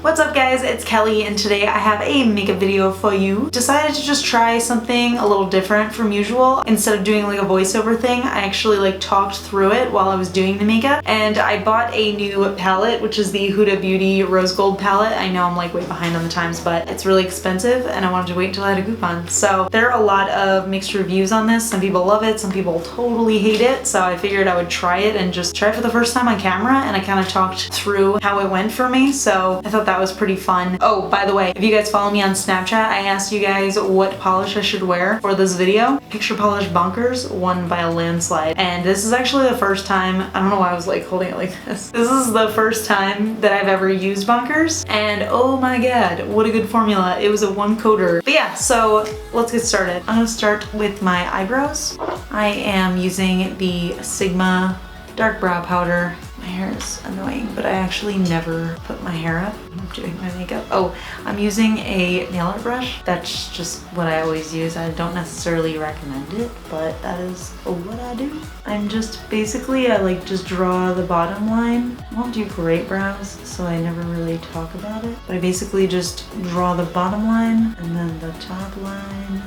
What's up guys, it's Kelly and today I have a makeup video for you. Decided to just try something a little different from usual. Instead of doing like a voiceover thing, I actually like talked through it while I was doing the makeup. And I bought a new palette, which is the Huda Beauty Rose Gold palette. I know I'm like way behind on the times, but it's really expensive and I wanted to wait until I had a coupon. So there are a lot of mixed reviews on this. Some people love it, some people totally hate it. So I figured I would try it and just try it for the first time on camera, and I kind of talked through how it went for me. So I thought that was pretty fun. Oh, by the way, if you guys follow me on Snapchat, I asked you guys what polish I should wear for this video. Picture Polish Bonkers won by a landslide. And this is actually the first time, I don't know why I was like holding it like this. This is the first time that I've ever used Bonkers. And oh my god, what a good formula. It was a one coater. But yeah, so let's get started. I'm gonna start with my eyebrows. I am using the Sigma dark brow powder. My hair is annoying, but I actually never put my hair up when I'm doing my makeup. Oh, I'm using a nail art brush. That's just what I always use. I don't necessarily recommend it, but that is what I do. I'm just basically, I like just draw the bottom line. I won't do great brows, so I never really talk about it. But I basically just draw the bottom line and then the top line.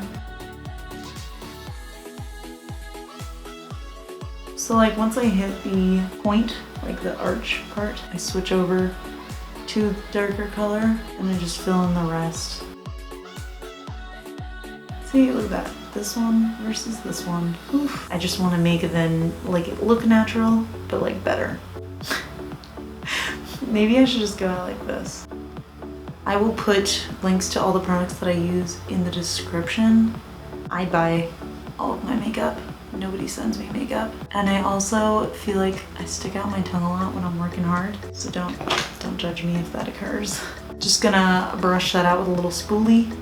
So like once I hit the point, like the arch part, I switch over to darker color and I just fill in the rest. See, look at that. This one versus this one. Oof. I just want to make it then like it look natural, but like better. Maybe I should just go out like this. I will put links to all the products that I use in the description. I buy all of my makeup. Nobody sends me makeup. And I also feel like I stick out my tongue a lot when I'm working hard. So don't judge me if that occurs. Just gonna brush that out with a little spoolie.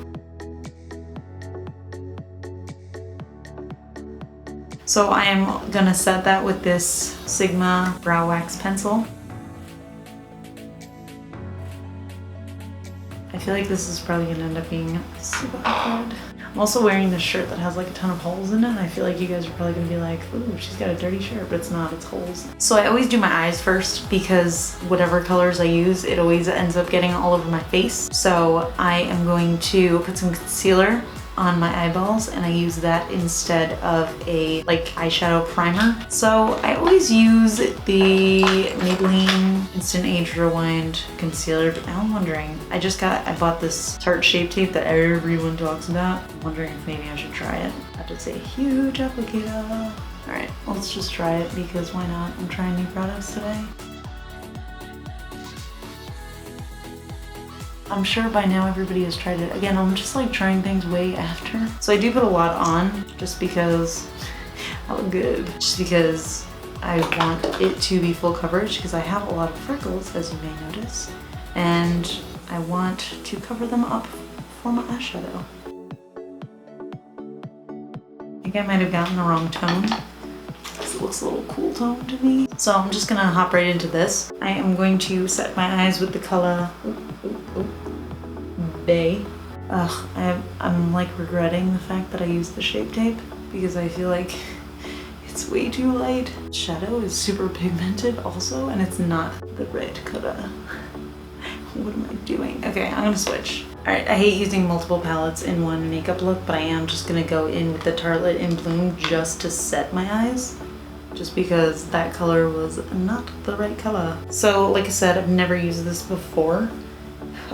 So I am gonna set that with this Sigma brow wax pencil. I feel like this is probably gonna end up being super awkward. I'm also wearing this shirt that has like a ton of holes in it, and I feel like you guys are probably gonna be like, ooh, she's got a dirty shirt, but it's not, it's holes. So I always do my eyes first because whatever colors I use, it always ends up getting all over my face. So I am going to put some concealer on my eyeballs, and I use that instead of a like eyeshadow primer. So I always use the Maybelline Instant Age Rewind concealer. Now I'm wondering, I bought this Tarte Shape Tape that everyone talks about. I'm wondering if maybe I should try it. That is a huge applicator. All right, let's just try it because why not? I'm trying new products today. I'm sure by now everybody has tried it. Again, I'm just like trying things way after. So I do put a lot on just because I look good. Just because I want it to be full coverage because I have a lot of freckles, as you may notice. And I want to cover them up for my eyeshadow. I think I might have gotten the wrong tone. It looks a little cool tone to me. So I'm just gonna hop right into this. I am going to set my eyes with the color Bay. Ugh, I'm like regretting the fact that I used the Shape Tape because I feel like it's way too light. Shadow is super pigmented also, and it's not the right color. What am I doing? Okay, I'm gonna switch. Alright, I hate using multiple palettes in one makeup look, but I am just gonna go in with the Tartelette in Bloom just to set my eyes. Just because that color was not the right color. So like I said, I've never used this before.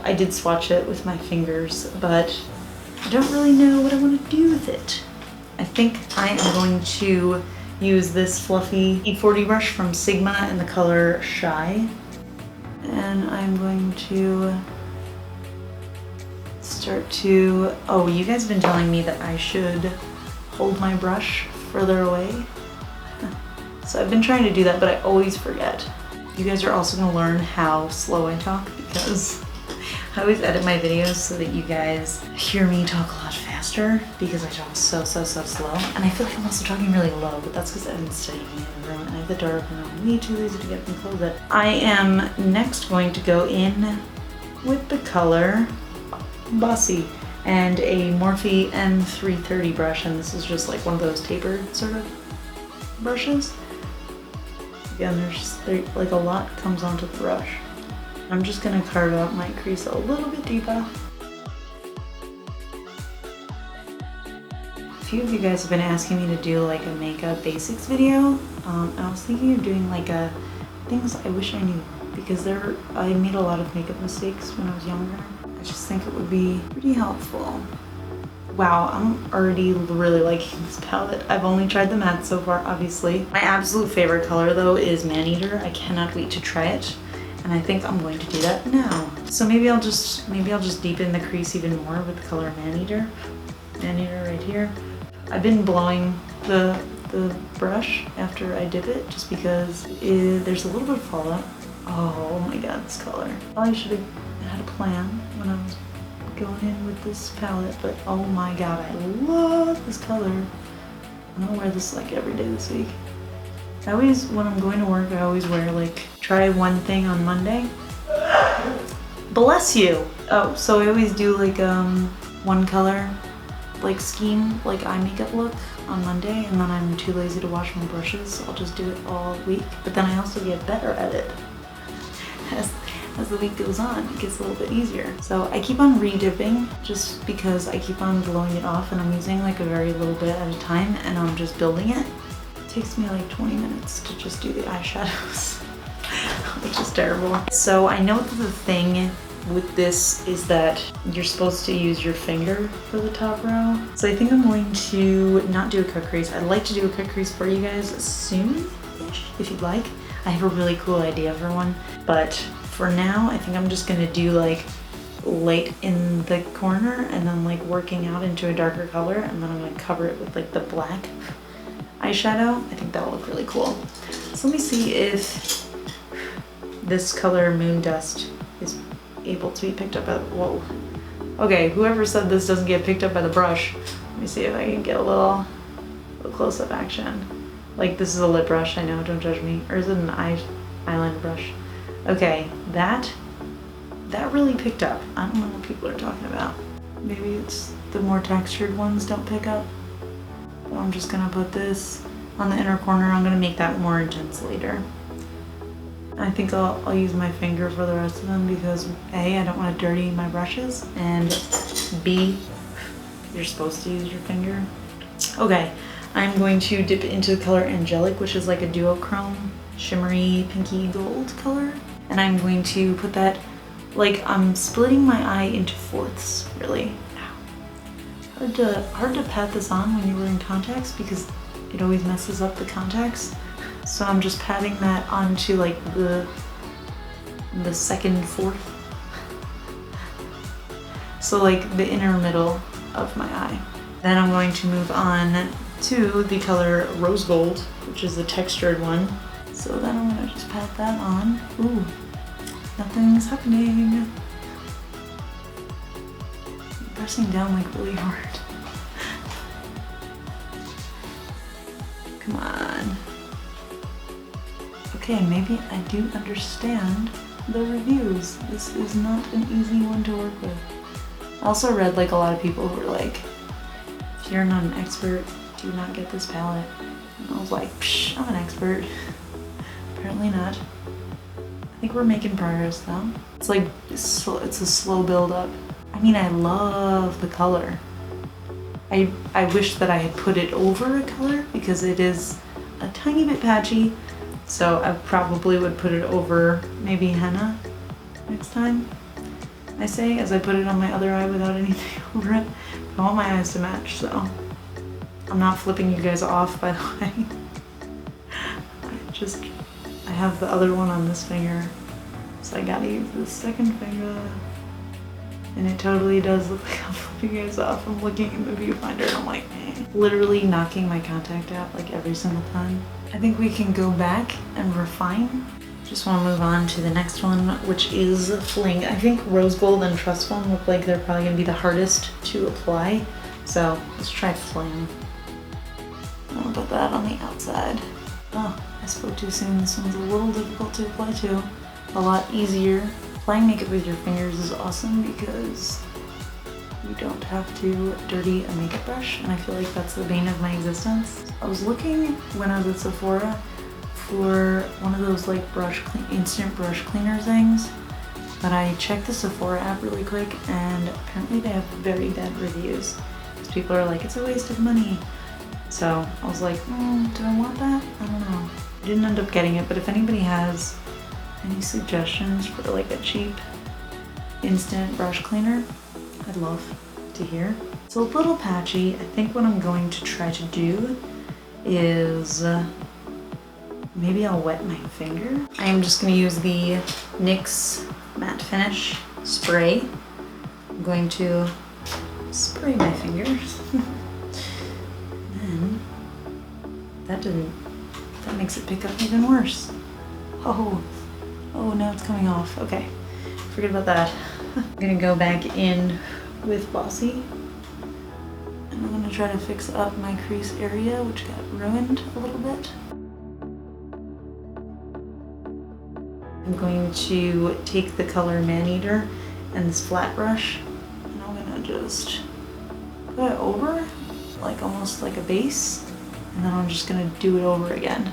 I did swatch it with my fingers, but I don't really know what I want to do with it. I think I am going to use this fluffy E40 brush from Sigma in the color Shy. And I'm going to start to, oh, you guys have been telling me that I should hold my brush further away. So I've been trying to do that, but I always forget. You guys are also gonna learn how slow I talk because I always edit my videos so that you guys hear me talk a lot faster because I talk so slow. And I feel like I'm also talking really low, but that's because I've been studying in the room and I have the dark and I'm way too lazy to get up and close it. I am next going to go in with the color Bossy and a Morphe M330 brush, and this is just like one of those tapered sort of brushes. Again, there's like a lot comes onto the brush. I'm just gonna carve out my crease a little bit deeper. A few of you guys have been asking me to do like a makeup basics video. I was thinking of doing like a things I wish I knew, because I made a lot of makeup mistakes when I was younger. I just think it would be pretty helpful. Wow, I'm already really liking this palette. I've only tried the matte so far, obviously. My absolute favorite color though is Man-Eater. I cannot wait to try it, and I think I'm going to do that now. So maybe I'll just deepen the crease even more with the color Man-Eater. Man-Eater right here. I've been blowing the brush after I dip it, just because there's a little bit of fallout. Oh my god, this color. I should have had a plan when I was going in with this palette, but oh my god, I love this color. I'm gonna wear this like every day this week. When I'm going to work, I always wear like, try one thing on Monday. Bless you! Oh, so I always do like one color like scheme, like eye makeup look on Monday, and then I'm too lazy to wash my brushes, so I'll just do it all week. But then I also get better at it. As the week goes on, it gets a little bit easier. So I keep on re-dipping just because I keep on blowing it off, and I'm using like a very little bit at a time, and I'm just building it. It takes me like 20 minutes to just do the eyeshadows, which is terrible. So I know that the thing with this is that you're supposed to use your finger for the top row. So I think I'm going to not do a cut crease. I'd like to do a cut crease for you guys soon-ish, if you'd like. I have a really cool idea for one, but for now, I think I'm just gonna do like light in the corner and then like working out into a darker color, and then I'm gonna cover it with like the black eyeshadow. I think that'll look really cool. So let me see if this color Moon Dust is able to be picked up by, whoa. Okay, whoever said this doesn't get picked up by the brush, let me see if I can get a little close-up action. Like, this is a lip brush, I know, don't judge me. Or is it an eyeliner brush? Okay, that really picked up. I don't know what people are talking about. Maybe it's the more textured ones don't pick up. But I'm just gonna put this on the inner corner. I'm gonna make that more intense later. I think I'll use my finger for the rest of them because A, I don't want to dirty my brushes, and B, you're supposed to use your finger. Okay, I'm going to dip into the color Angelic, which is like a duochrome, shimmery, pinky gold color. And I'm going to put that, like, I'm splitting my eye into fourths, really. Hard to pat this on when you're wearing contacts because it always messes up the contacts. So I'm just patting that onto like the second fourth. So like the inner middle of my eye. Then I'm going to move on to the color Rose Gold, which is the textured one. So then I'm gonna just pat that on. Ooh, nothing's happening. I'm pressing down like really hard. Come on. Okay, maybe I do understand the reviews. This is not an easy one to work with. I also read like a lot of people who were like, if you're not an expert, do not get this palette. And I was like, psh, I'm an expert. Apparently not. I think we're making progress though. It's like, it's a slow build up. I mean, I love the color. I wish that I had put it over a color because it is a tiny bit patchy. So I probably would put it over maybe henna next time, I say, as I put it on my other eye without anything over it. I want my eyes to match, so I'm not flipping you guys off, by the way. I have the other one on this finger, so I gotta use the second finger. And it totally does look like I'm flipping you guys off. I'm looking in the viewfinder and I'm like, eh. Literally knocking my contact out like every single time. I think we can go back and refine. Just want to move on to the next one, which is Fling. I think Rose Gold and Trust Fund look like they're probably going to be the hardest to apply. So let's try Fling. I'm going to put that on the outside. Oh, I spoke too soon. This one's a little difficult to apply to. A lot easier. Applying makeup with your fingers is awesome because you don't have to dirty a makeup brush, and I feel like that's the bane of my existence. I was looking when I was at Sephora for one of those like instant brush cleaner things, But I checked the Sephora app really quick and apparently they have very bad reviews. Because people are like, it's a waste of money. So I was like, do I want that? I don't know. I didn't end up getting it, but if anybody has any suggestions for like a cheap instant brush cleaner, I'd love to hear. It's a little patchy. I think what I'm going to try to do is maybe I'll wet my finger. I am just going to use the NYX Matte Finish spray. I'm going to spray my fingers. And that makes it pick up even worse. Oh, now it's coming off. Okay, forget about that. I'm gonna go back in with Bossy and I'm gonna try to fix up my crease area, which got ruined a little bit. I'm going to take the color Maneater and this flat brush and I'm gonna just go over, like almost like a base, and then I'm just gonna do it over again.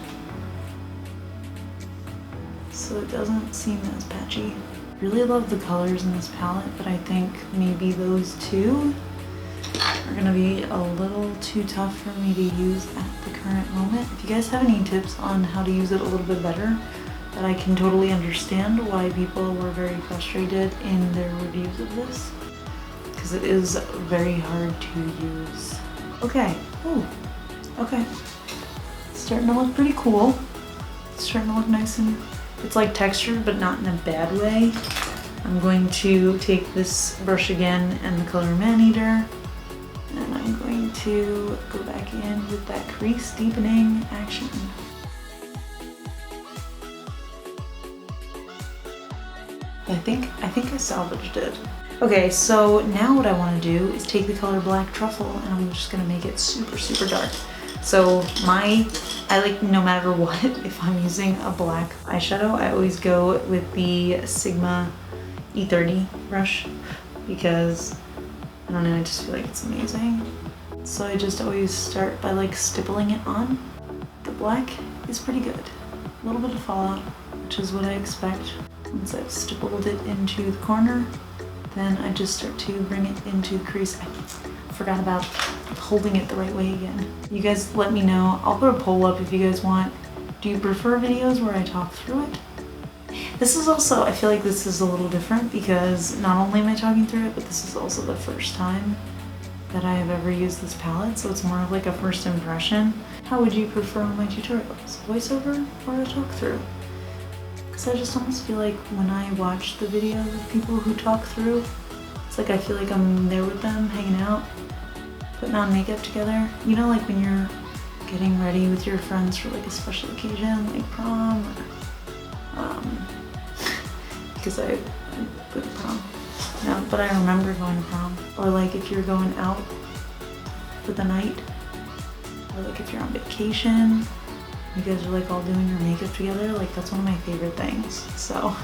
So it doesn't seem as patchy. Really love the colors in this palette, but I think maybe those two are gonna be a little too tough for me to use at the current moment. If you guys have any tips on how to use it a little bit better, that I can totally understand why people were very frustrated in their reviews of this, because it is very hard to use. Okay, okay. It's starting to look pretty cool. It's starting to look nice and it's like textured, but not in a bad way. I'm going to take this brush again and the color Maneater, and I'm going to go back in with that crease deepening action. I think I salvaged it. Okay, so now what I want to do is take the color Black Truffle and I'm just gonna make it super, super dark. So I like, no matter what, if I'm using a black eyeshadow, I always go with the Sigma E30 brush because, I don't know, I just feel like it's amazing. So I just always start by like stippling it on. The black is pretty good. A little bit of fallout, which is what I expect. Once I've stippled it into the corner, then I just start to bring it into the crease. I forgot about holding it the right way again. You guys let me know. I'll put a poll up if you guys want. Do you prefer videos where I talk through it? This is also, I feel like this is a little different because not only am I talking through it, but this is also the first time that I have ever used this palette, so it's more of like a first impression. How would you prefer my tutorials? Voiceover or a talk through? Because I just almost feel like when I watch the videos of people who talk through, it's like I feel like I'm there with them, hanging out, putting on makeup together. You know, like when you're getting ready with your friends for like a special occasion, like prom, or, because I put prom. No, but I remember going to prom. Or like if you're going out for the night, or like if you're on vacation, you guys are like all doing your makeup together. Like that's one of my favorite things. So,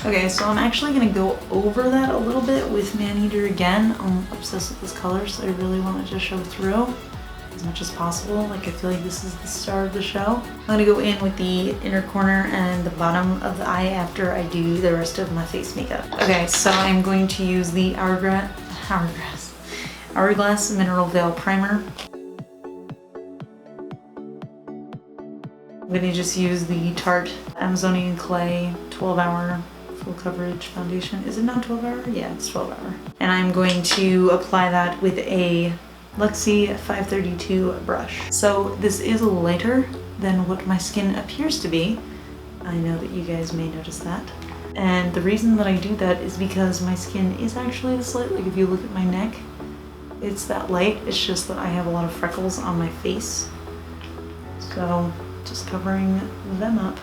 okay, so I'm actually gonna go over that a little bit with Maneater again. I'm obsessed with this color, so I really want it to show through as much as possible. Like I feel like this is the star of the show. I'm gonna go in with the inner corner and the bottom of the eye after I do the rest of my face makeup. Okay, so I'm going to use the Hourglass Mineral Veil Primer. I'm gonna just use the Tarte Amazonian Clay 12-hour full coverage foundation. Is it not 12-hour? Yeah, it's 12-hour. And I'm going to apply that with a Luxie 532 brush. So this is lighter than what my skin appears to be. I know that you guys may notice that. And the reason that I do that is because my skin is actually this light. Like if you look at my neck, it's that light. It's just that I have a lot of freckles on my face. So just covering them up.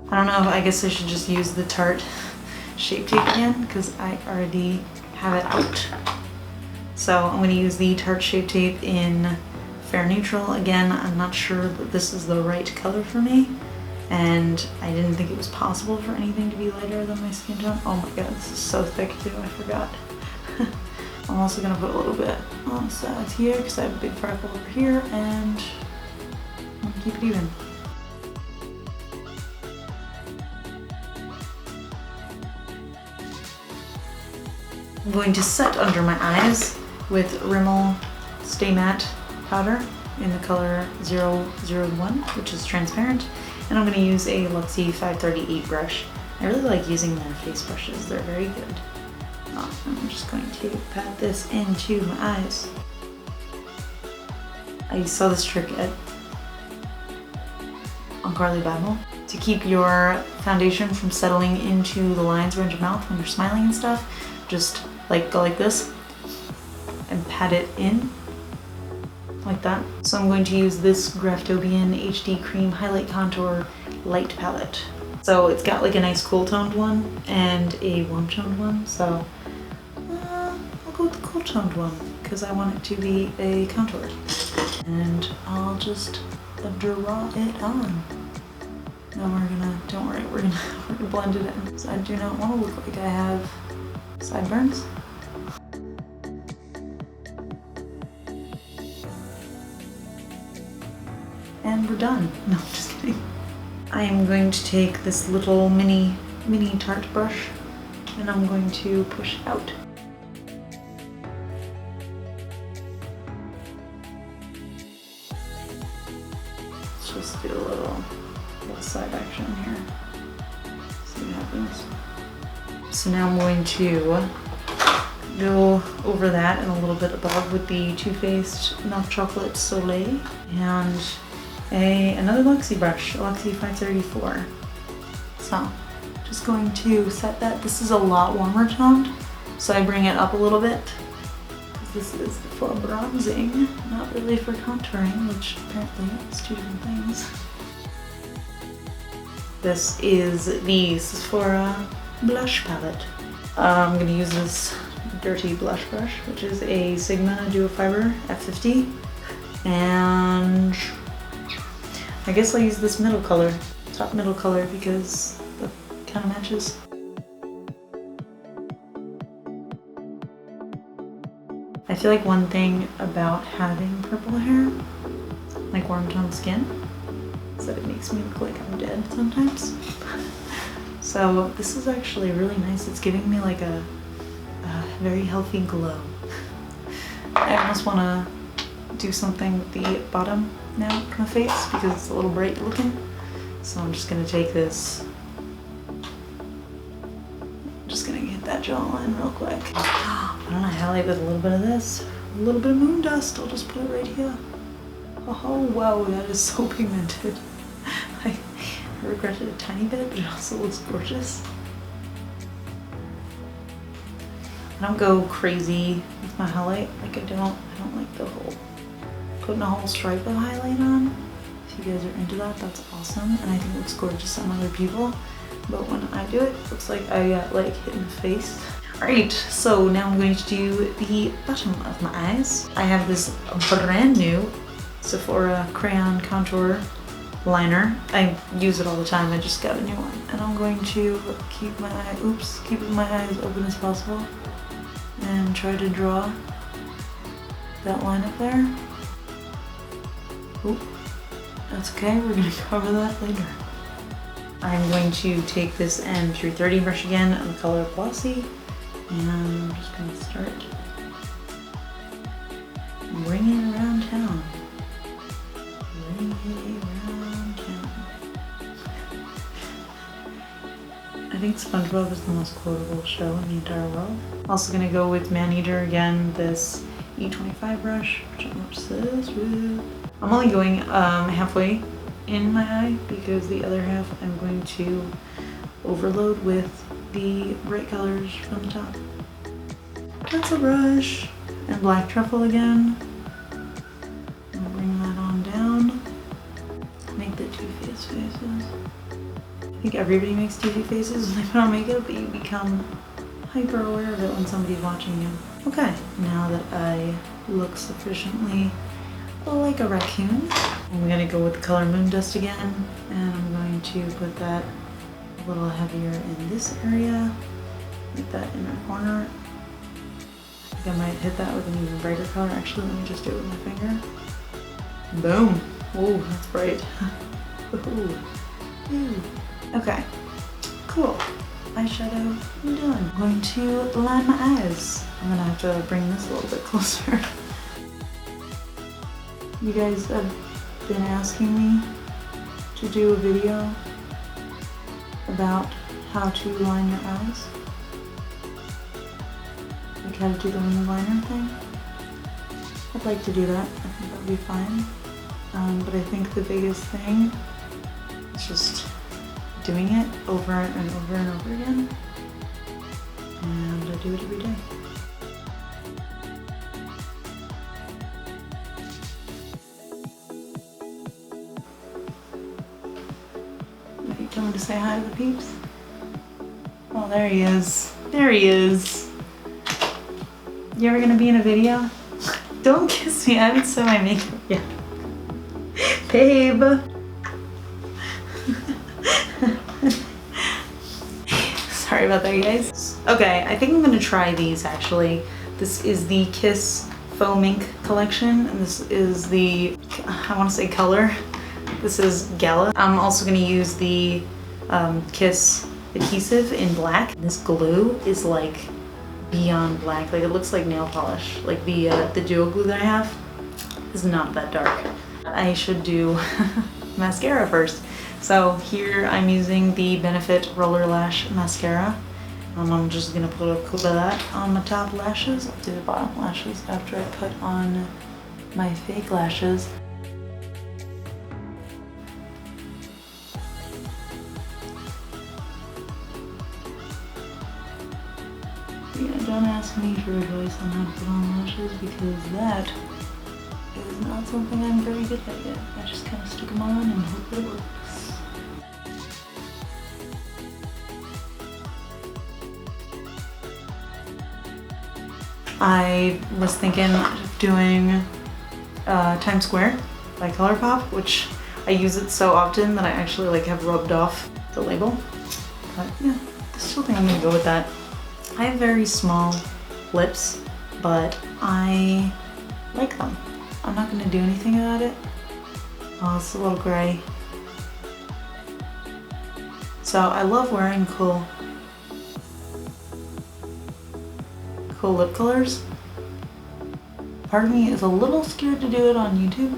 I don't know, I guess I should just use the Tarte Shape Tape again because I already have it out. So I'm going to use the Tarte Shape Tape in Fair Neutral. Again, I'm not sure that this is the right color for me, and I didn't think it was possible for anything to be lighter than my skin tone. Oh my god, this is so thick too, I forgot. I'm also gonna put a little bit on the sides here because I have a big freckle over here, and I'm gonna keep it even. I'm going to set under my eyes with Rimmel Stay Matte powder in the color 001, which is transparent, and I'm going to use a Luxie 538 brush. I really like using their face brushes, they're very good. I'm just going to pat this into my eyes. I saw this trick on Carly Bible to keep your foundation from settling into the lines around your mouth when you're smiling and stuff. Just like go like this and pat it in like that. So I'm going to use this Graftobian HD Cream Highlight Contour Light Palette. So it's got like a nice cool toned one and a warm toned one. So I'll go with the cool toned one because I want it to be a contour. And I'll just draw it on. Now we're gonna, don't worry, we're gonna blend it in. So I do not want to look like I have sideburns. And we're done. No, I'm just kidding. I am going to take this little mini Tarte brush and I'm going to push it out. Let's just do a little side action here. See what happens. So now I'm going to go over that and a little bit above with the Too Faced Milk Chocolate Soleil and another Luxie brush, a Luxie 534. So just going to set that. This is a lot warmer toned, so I bring it up a little bit. This is for bronzing, not really for contouring, which apparently is two different things. This is the Sephora blush palette. I'm going to use this dirty blush brush, which is a Sigma Duo Fiber F50. And I guess I'll use this middle color, top middle color, because that kind of matches. I feel like one thing about having purple hair, like warm toned skin, is that it makes me look like I'm dead sometimes. So this is actually really nice. It's giving me like a very healthy glow. I almost want to do something with the bottom now of my face because it's a little bright looking. So I'm just going to take this. I'm just going to get that jawline real quick. Why don't I highlight with a little bit of this? A little bit of moon dust. I'll just put it right here. Oh wow, that is so pigmented. I regret it a tiny bit, but it also looks gorgeous. I don't go crazy with my highlight. Like I don't like the whole putting a whole stripe of highlight on. If you guys are into that, that's awesome, and I think it looks gorgeous on other people. But when I do it, it looks like I got like hit in the face. Alright, so now I'm going to do the bottom of my eyes. I have this brand new Sephora Crayon Contour Liner. I use it all the time, I just got a new one. And I'm going to keep my eyes open as possible and try to draw that line up there. Oop, that's okay, we're gonna cover that later. I'm going to take this M330 brush again in the color Glossy, and I'm just gonna start bringing it around town. Bring it around town. I think SpongeBob is the most quotable show in the entire world. Also gonna go with Maneater again, this E25 brush, which I'm obsessed with. I'm only going halfway in my eye because the other half I'm going to overload with the bright colors from the top. Pencil brush and black truffle again. I'm gonna bring that on down. Make the Too Faced faces. I think everybody makes Too Faced faces when they put on makeup, but you become hyper aware of it when somebody's watching you. Okay, now that I look sufficiently like a raccoon, I'm gonna go with the color Moon Dust again, and I'm going to put that a little heavier in this area, like that inner corner. think I might hit that with an even brighter color. Actually, let me just do it with my finger. Boom. Oh, that's bright. Ooh. Okay, cool. Eyeshadow done. I'm going to line my eyes. I'm gonna have to bring this a little bit closer. You guys have been asking me to do a video about how to line your eyes. Like how to do the wing liner thing. I'd like to do that. I think that would be fine. But I think the biggest thing is just doing it over and over and over again. And I do it every day. Are you coming to say hi to the peeps? Oh, there he is. There he is. You ever gonna be in a video? Don't kiss me, I haven't set my makeup yet. Babe. Sorry about that, guys. Okay, I think I'm gonna try these actually. This is the Kiss Faux Mink collection, and this is the, I wanna say color. This is Gala. I'm also gonna use the Kiss adhesive in black. This glue is like beyond black. Like it looks like nail polish. Like the duo glue that I have is not that dark. I should do mascara first. So here I'm using the Benefit Roller Lash Mascara. I'm just gonna put a coat of that on my top lashes. I'll do the bottom lashes after I put on my fake lashes. Yeah, don't ask me for advice on how to put on lashes because that is not something I'm very good at yet. I just kind of stick them on and hope that it works. I was thinking of doing Times Square by ColourPop, which I use it so often that I actually like have rubbed off the label. But yeah, I still think I'm gonna go with that. I have very small lips, but I like them. I'm not gonna do anything about it. Oh, it's a little gray. So I love wearing cool lip colors. Part of me is a little scared to do it on YouTube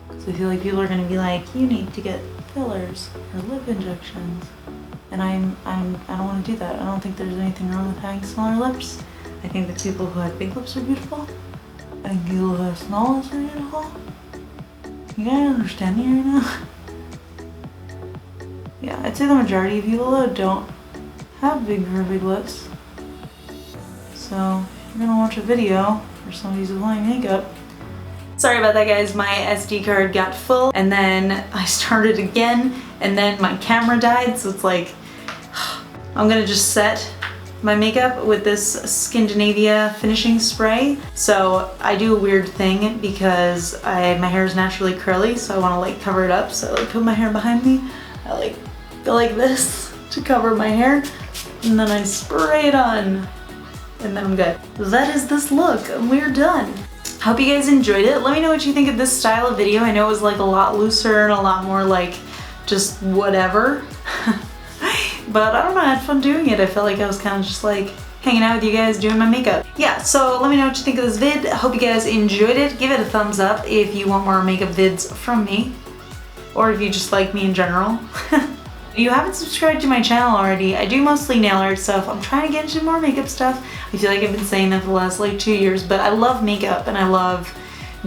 because I feel like people are gonna be like, you need to get fillers or lip injections. And I don't want to do that. I don't think there's anything wrong with having smaller lips. I think that people who have big lips are beautiful. I think people who have small lips are beautiful. You guys understand me right now? Yeah, I'd say the majority of people though don't have big lips. So if you're gonna watch a video where somebody's applying makeup. Sorry about that, guys. My SD card got full and then I started again and then my camera died, so it's like I'm gonna just set my makeup with this Scandinavia finishing spray. So I do a weird thing because my hair is naturally curly, so I want to like cover it up. So I like put my hair behind me. I like go like this to cover my hair, and then I spray it on, and then I'm good. That is this look, and we're done. Hope you guys enjoyed it. Let me know what you think of this style of video. I know it was like a lot looser and a lot more like just whatever. But I don't know, I had fun doing it. I felt like I was kind of just like hanging out with you guys doing my makeup. Yeah, so let me know what you think of this vid. I hope you guys enjoyed it. Give it a thumbs up if you want more makeup vids from me, or if you just like me in general. If you haven't subscribed to my channel already, I do mostly nail art stuff. I'm trying to get into more makeup stuff. I feel like I've been saying that for the last like 2 years, but I love makeup and I love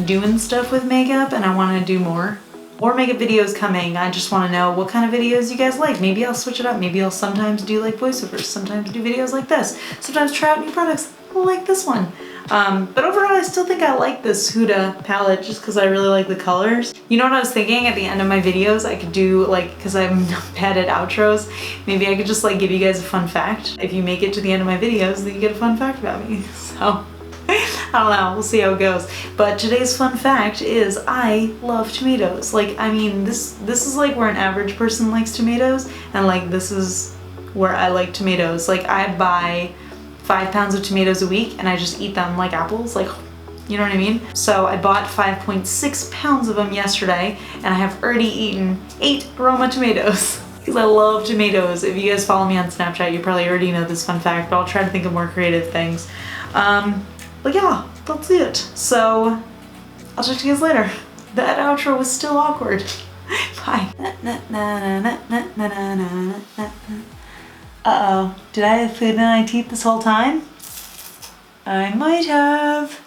doing stuff with makeup and I want to do more. More makeup videos coming. I just want to know what kind of videos you guys like. Maybe I'll switch it up. Maybe I'll sometimes do like voiceovers, sometimes do videos like this, sometimes try out new products like this one. But overall, I still think I like this Huda palette just because I really like the colors. You know what I was thinking? At the end of my videos, I could do like, because I'm bad at outros, maybe I could just like give you guys a fun fact. If you make it to the end of my videos, then you get a fun fact about me. So, I don't know, we'll see how it goes. But today's fun fact is I love tomatoes. Like, I mean, this is like where an average person likes tomatoes, and like this is where I like tomatoes. Like, I buy 5 pounds of tomatoes a week and I just eat them like apples, like, you know what I mean? So I bought 5.6 pounds of them yesterday and I have already eaten 8 Roma tomatoes because I love tomatoes. If you guys follow me on Snapchat, you probably already know this fun fact, but I'll try to think of more creative things. But yeah, that's it. So I'll talk to you guys later. That outro was still awkward. Bye. Uh-oh, did I have food in my teeth this whole time? I might have.